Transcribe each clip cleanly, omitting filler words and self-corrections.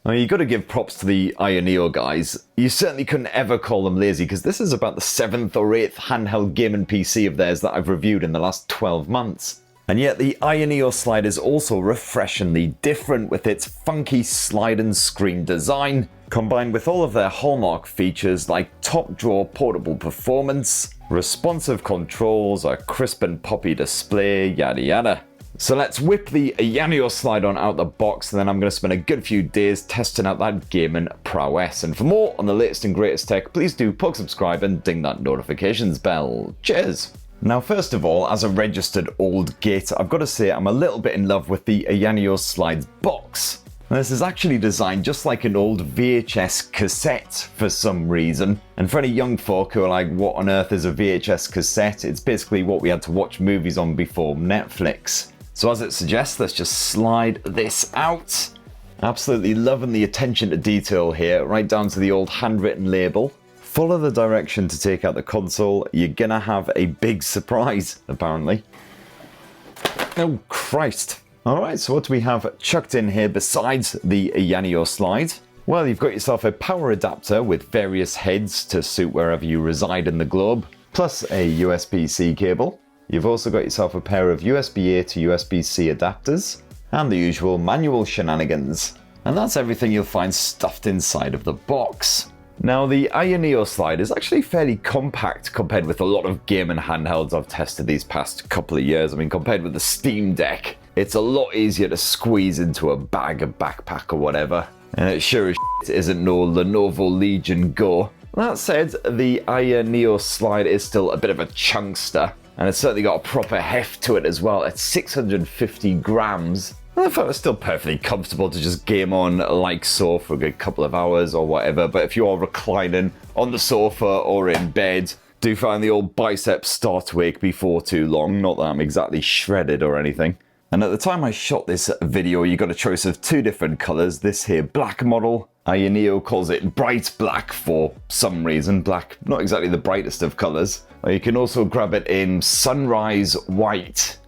I mean, you got to give props to the Ayaneo guys. You certainly couldn't ever call them lazy, because this is about the 7th or 8th handheld gaming PC of theirs that I've reviewed in the last 12 months. And yet the Ayaneo Slide is also refreshingly different, with its funky slide and screen design, combined with all of their hallmark features like top drawer portable performance, responsive controls, a crisp and poppy display, yada yada. So let's whip the Ayaneo Slide on out the box, and then I'm going to spend a good few days testing out that gaming prowess. And for more on the latest and greatest tech, please do subscribe and ding that notifications bell. Cheers! Now, first of all, as a registered old git, I've got to say I'm a little bit in love with the Ayaneo Slide's box. Now, this is actually designed just like an old VHS cassette for some reason. And for any young folk who are like, what on earth is a VHS cassette? It's basically what we had to watch movies on before Netflix. So as it suggests, let's just slide this out. Absolutely loving the attention to detail here, right down to the old handwritten label. Follow the direction to take out the console. You're gonna have a big surprise, apparently. Oh, Christ. Alright, so what do we have chucked in here besides the Ayaneo Slide? Well, you've got yourself a power adapter with various heads to suit wherever you reside in the globe, plus a USB-C cable. You've also got yourself a pair of USB-A to USB-C adapters, and the usual manual shenanigans. And that's everything you'll find stuffed inside of the box. Now, the Ayaneo Slide is actually fairly compact compared with a lot of gaming handhelds I've tested these past couple of years. I mean, compared with the Steam Deck, it's a lot easier to squeeze into a bag, a backpack or whatever. And it sure as shit isn't no Lenovo Legion Go. That said, the Ayaneo Slide is still a bit of a chunkster. And it's certainly got a proper heft to it as well. It's 650 grams. And I felt it's still perfectly comfortable to just game on like so for a good couple of hours or whatever. But if you are reclining on the sofa or in bed, do find the old biceps start to ache before too long. Not that I'm exactly shredded or anything. And at the time I shot this video, you got a choice of two different colours. This here black model, Ayaneo calls it bright black for some reason. Black, not exactly the brightest of colours. You can also grab it in sunrise white.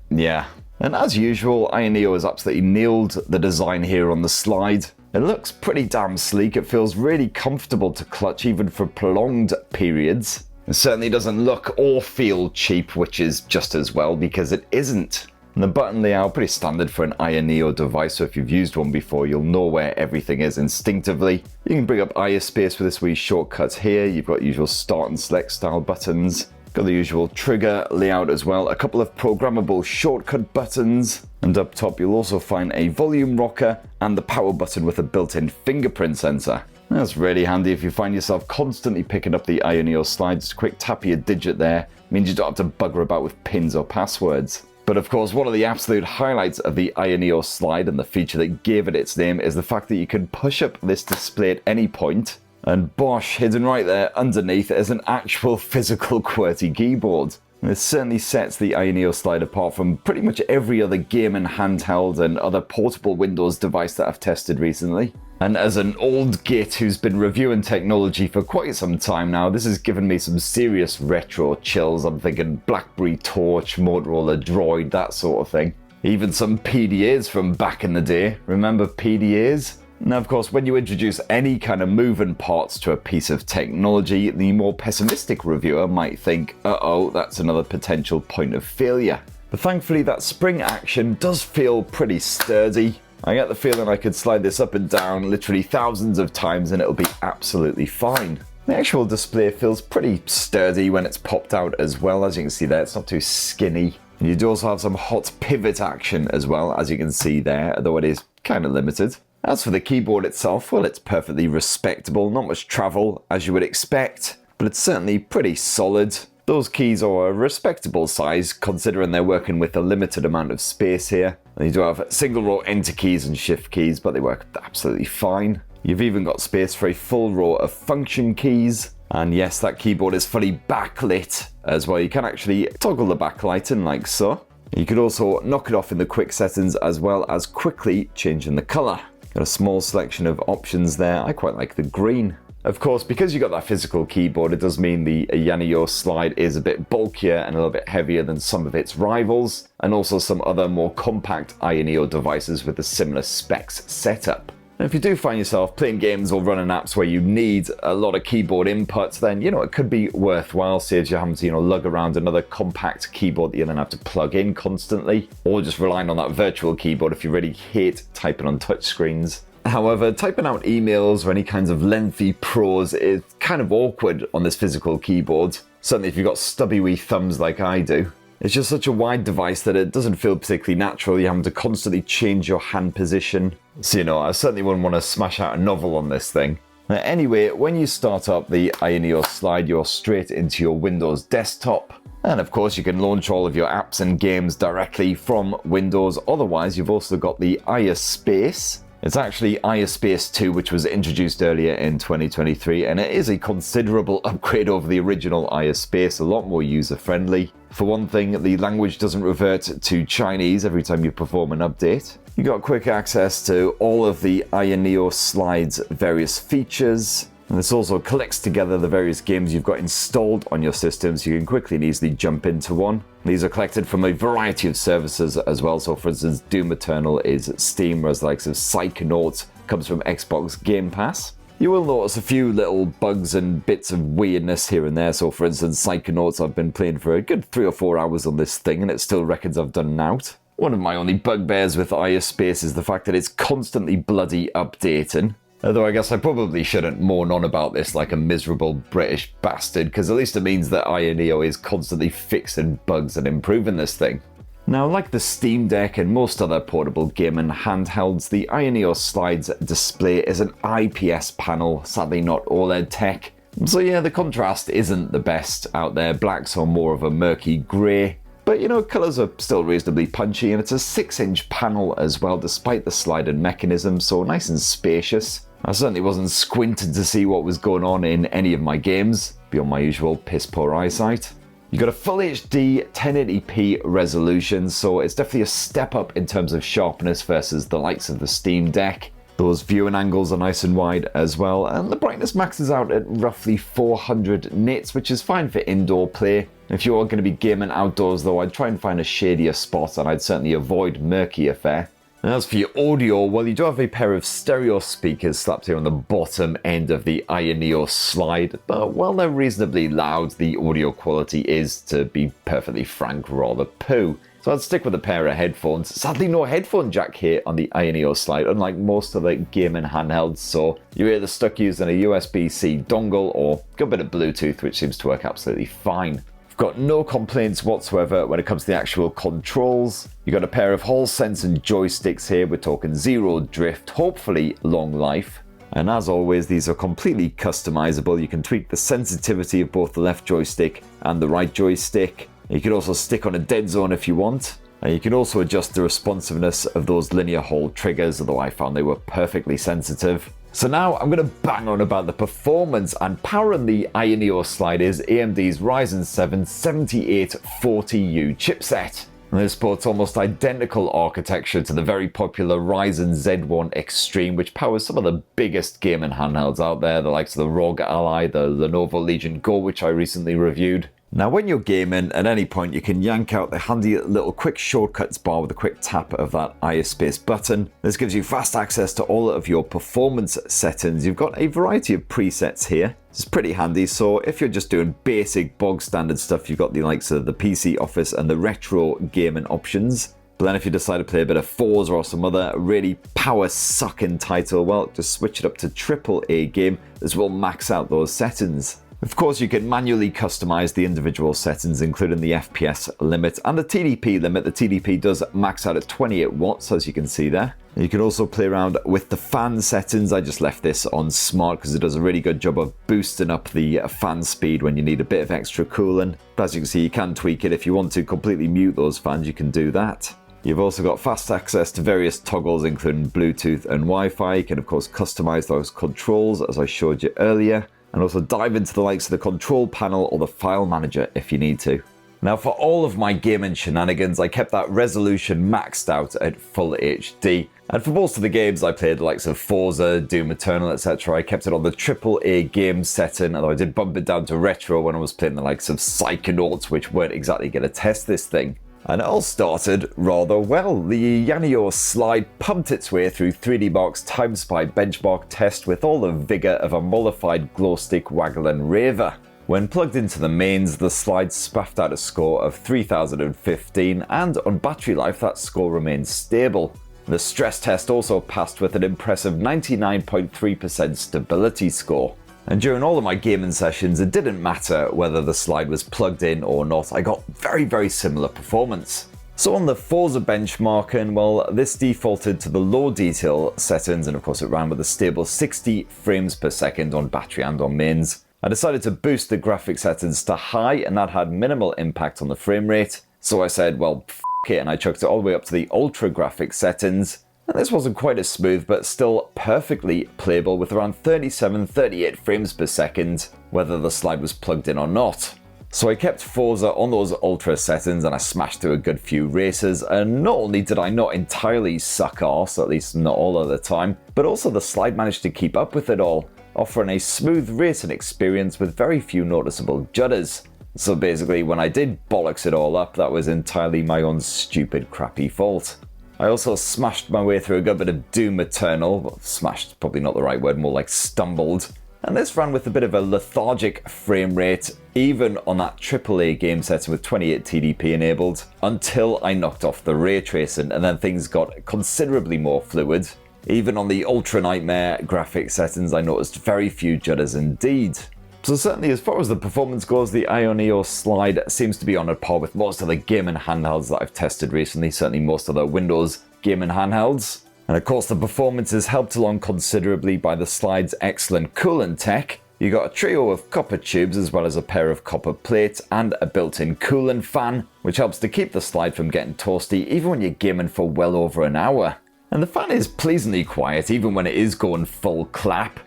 Yeah. And as usual, Ayaneo has absolutely nailed the design here on the slide. It looks pretty damn sleek. It feels really comfortable to clutch even for prolonged periods. It certainly doesn't look or feel cheap, which is just as well because it isn't. And the button layout, pretty standard for an Ayaneo device, so if you've used one before, you'll know where everything is instinctively. You can bring up eye space with this wee shortcut here. You've got usual start and select style buttons. Got the usual trigger layout as well. A couple of programmable shortcut buttons. And up top, you'll also find a volume rocker and the power button with a built-in fingerprint sensor. That's really handy if you find yourself constantly picking up the Ayaneo Slide. Just a quick tap of your digit there. Means you don't have to bugger about with pins or passwords. But of course, one of the absolute highlights of the Ayaneo Slide and the feature that gave it its name is the fact that you can push up this display at any point, and bosh, hidden right there underneath is an actual physical QWERTY keyboard. And this certainly sets the Ayaneo Slide apart from pretty much every other gaming handheld and other portable Windows device that I've tested recently. And as an old git who's been reviewing technology for quite some time now, this has given me some serious retro chills. I'm thinking BlackBerry Torch, Motorola Droid, that sort of thing. Even some PDAs from back in the day. Remember PDAs? Now, of course, when you introduce any kind of moving parts to a piece of technology, the more pessimistic reviewer might think, uh-oh, that's another potential point of failure. But thankfully, that spring action does feel pretty sturdy. I get the feeling I could slide this up and down literally thousands of times and it'll be absolutely fine. The actual display feels pretty sturdy when it's popped out as well. As you can see there, it's not too skinny. And you do also have some hot pivot action as well, as you can see there, though it is kind of limited. As for the keyboard itself, well, it's perfectly respectable. Not much travel, as you would expect, but it's certainly pretty solid. Those keys are a respectable size, considering they're working with a limited amount of space here. And you do have single row enter keys and shift keys, but they work absolutely fine. You've even got space for a full row of function keys. And yes, that keyboard is fully backlit as well. You can actually toggle the backlighting like so. You could also knock it off in the quick settings as well as quickly changing the color. Got a small selection of options there. I quite like the green. Of course, because you got that physical keyboard, it does mean the Ayaneo Slide is a bit bulkier and a little bit heavier than some of its rivals, and also some other more compact Ayaneo devices with a similar specs setup. And if you do find yourself playing games or running apps where you need a lot of keyboard input, then, it could be worthwhile. Saves you having to, lug around another compact keyboard that you then have to plug in constantly, or just relying on that virtual keyboard if you really hate typing on touchscreens. However, typing out emails or any kinds of lengthy prose is kind of awkward on this physical keyboard, certainly if you've got stubby wee thumbs like I do. It's just such a wide device that it doesn't feel particularly natural. You're having to constantly change your hand position. So, I certainly wouldn't want to smash out a novel on this thing. Anyway, when you start up the Ayaneo Slide, you're straight into your Windows desktop. And of course, you can launch all of your apps and games directly from Windows. Otherwise, you've also got the iSpace. It's actually iSpace 2, which was introduced earlier in 2023, and it is a considerable upgrade over the original iSpace, a lot more user-friendly. For one thing, the language doesn't revert to Chinese every time you perform an update. You got quick access to all of the Ayaneo Slide's various features, and this also collects together the various games you've got installed on your system, so you can quickly and easily jump into one. These are collected from a variety of services as well. So for instance, Doom Eternal is Steam, whereas the likes of Psychonauts comes from Xbox Game Pass. You will notice a few little bugs and bits of weirdness here and there. So for instance, Psychonauts, I've been playing for a good 3 or 4 hours on this thing, and it still reckons I've done out. One of my only bugbears with iSpace is the fact that it's constantly bloody updating. Although I guess I probably shouldn't mourn on about this like a miserable British bastard, because at least it means that Ayaneo is constantly fixing bugs and improving this thing. Now, like the Steam Deck and most other portable gaming handhelds, the Ayaneo Slide's display is an IPS panel, sadly not OLED tech. So yeah, the contrast isn't the best out there. Blacks are more of a murky grey. But colours are still reasonably punchy, and it's a 6-inch panel as well, despite the sliding mechanism, so nice and spacious. I certainly wasn't squinting to see what was going on in any of my games, beyond my usual piss-poor eyesight. You got a full HD 1080p resolution, so it's definitely a step up in terms of sharpness versus the likes of the Steam Deck. Those viewing angles are nice and wide as well, and the brightness maxes out at roughly 400 nits, which is fine for indoor play. If you are going to be gaming outdoors though, I'd try and find a shadier spot, and I'd certainly avoid murkier fare. And as for your audio, well, you do have a pair of stereo speakers slapped here on the bottom end of the Ayaneo Slide, but while they're reasonably loud, the audio quality is, to be perfectly frank, rather poo. So I'd stick with a pair of headphones. Sadly, no headphone jack here on the Ayaneo Slide, unlike most of the gaming handhelds, so you're either stuck using a USB-C dongle or got a bit of Bluetooth, which seems to work absolutely fine. Got no complaints whatsoever when it comes to the actual controls. You got a pair of Hall sensing joysticks here. We're talking zero drift, hopefully long life. And as always, these are completely customizable. You can tweak the sensitivity of both the left joystick and the right joystick. You can also stick on a dead zone if you want. And you can also adjust the responsiveness of those linear hold triggers, although I found they were perfectly sensitive. So now I'm going to bang on about the performance, and powering the Ayaneo Slide is AMD's Ryzen 7 7840U chipset. And this supports almost identical architecture to the very popular Ryzen Z1 Extreme, which powers some of the biggest gaming handhelds out there, the likes of the ROG Ally, the Lenovo Legion Go, which I recently reviewed. Now when you're gaming, at any point you can yank out the handy little quick shortcuts bar with a quick tap of that iSpace button. This gives you fast access to all of your performance settings. You've got a variety of presets here. It's pretty handy, so if you're just doing basic bog standard stuff, you've got the likes of the PC Office and the retro gaming options. But then if you decide to play a bit of Forza or some other really power-sucking title, well, just switch it up to AAA game. This will max out those settings. Of course, you can manually customize the individual settings, including the FPS limit and the TDP limit. The TDP does max out at 28 watts, as you can see there. You can also play around with the fan settings. I just left this on smart because it does a really good job of boosting up the fan speed when you need a bit of extra cooling. But as you can see, you can tweak it. If you want to completely mute those fans, you can do that. You've also got fast access to various toggles, including Bluetooth and Wi-Fi. You can, of course, customize those controls, as I showed you earlier. And also dive into the likes of the control panel or the file manager if you need to. Now for all of my gaming shenanigans, I kept that resolution maxed out at full HD. And for most of the games I played, the likes of Forza, Doom Eternal, etc., I kept it on the AAA game setting, although I did bump it down to retro when I was playing the likes of Psychonauts, which weren't exactly going to test this thing. And it all started rather well. The Ayaneo Slide pumped its way through 3D Mark's Time Spy benchmark test with all the vigour of a mollified glow stick waggle and raver. When plugged into the mains, the Slide spaffed out a score of 3015, and on battery life that score remained stable. The stress test also passed with an impressive 99.3% stability score. And during all of my gaming sessions, it didn't matter whether the Slide was plugged in or not, I got very similar performance. So on the Forza benchmarking, well, this defaulted to the low detail settings, and of course it ran with a stable 60 frames per second on battery and on mains. I decided to boost the graphic settings to high, and that had minimal impact on the frame rate. So I said, well, f it, and I chucked it all the way up to the ultra graphic settings. And this wasn't quite as smooth, but still perfectly playable with around 37-38 frames per second, whether the Slide was plugged in or not. So I kept Forza on those ultra settings and I smashed through a good few races, and not only did I not entirely suck arse, at least not all of the time, but also the Slide managed to keep up with it all, offering a smooth racing experience with very few noticeable judders. So basically, when I did bollocks it all up, that was entirely my own stupid crappy fault. I also smashed my way through a good bit of Doom Eternal. Well, smashed, probably not the right word, more like stumbled. And this ran with a bit of a lethargic frame rate, even on that AAA game setting with 28 TDP enabled, until I knocked off the ray tracing, and then things got considerably more fluid. Even on the Ultra Nightmare graphic settings, I noticed very few judders indeed. So certainly as far as the performance goes, the Ayaneo Slide seems to be on a par with most of the gaming handhelds that I've tested recently, certainly most of the Windows gaming handhelds. And of course the performance is helped along considerably by the Slide's excellent coolant tech. You got a trio of copper tubes as well as a pair of copper plates and a built-in coolant fan, which helps to keep the Slide from getting toasty even when you're gaming for well over an hour. And the fan is pleasingly quiet even when it is going full clap.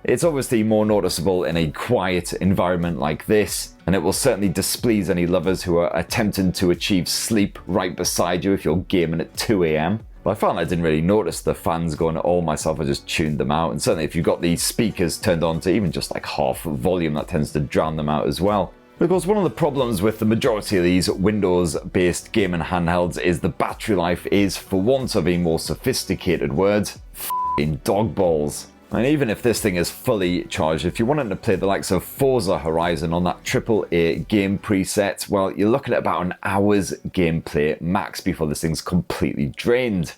It's obviously more noticeable in a quiet environment like this, and it will certainly displease any lovers who are attempting to achieve sleep right beside you if you're gaming at 2 AM. But I found I didn't really notice the fans going at all myself, I just tuned them out, and certainly if you've got the speakers turned on to even just like half volume, that tends to drown them out as well. Of course, one of the problems with the majority of these Windows-based gaming handhelds is the battery life is, for want of a more sophisticated word, f***ing dog balls. And even if this thing is fully charged, if you wanted to play the likes of Forza Horizon on that AAA game preset, well, you're looking at about an hour's gameplay max before this thing's completely drained.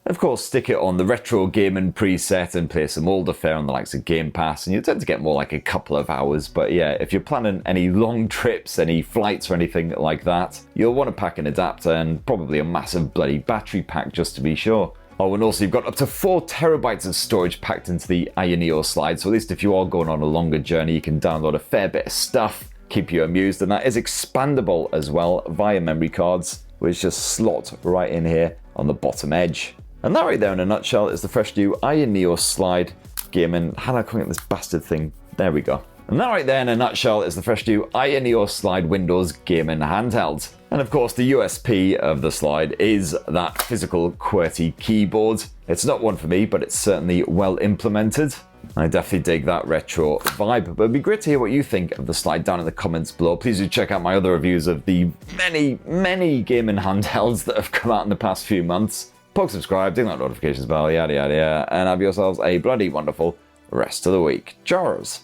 Of course, stick it on the retro gaming preset and play some older fare on the likes of Game Pass, and you tend to get more like a couple of hours. But yeah, if you're planning any long trips, any flights or anything like that, you'll want to pack an adapter and probably a massive bloody battery pack just to be sure. Oh, and also you've got up to 4 terabytes of storage packed into the Ayaneo Slide, so at least if you are going on a longer journey, you can download a fair bit of stuff, keep you amused, and that is expandable as well via memory cards, which just slot right in here on the bottom edge. And that right there in a nutshell is the fresh new Ayaneo Slide gaming. How do I get this bastard thing? There we go. And that right there in a nutshell is the fresh new Ayaneo Slide Windows gaming handheld. And of course the USP of the Slide is that physical QWERTY keyboard. It's not one for me, but it's certainly well implemented. I definitely dig that retro vibe, but it'd be great to hear what you think of the Slide down in the comments below. Please do check out my other reviews of the many gaming handhelds that have come out in the past few months. Poke subscribe, ding that notifications bell, yada yada yada, and have yourselves a bloody wonderful rest of the week. Cheers!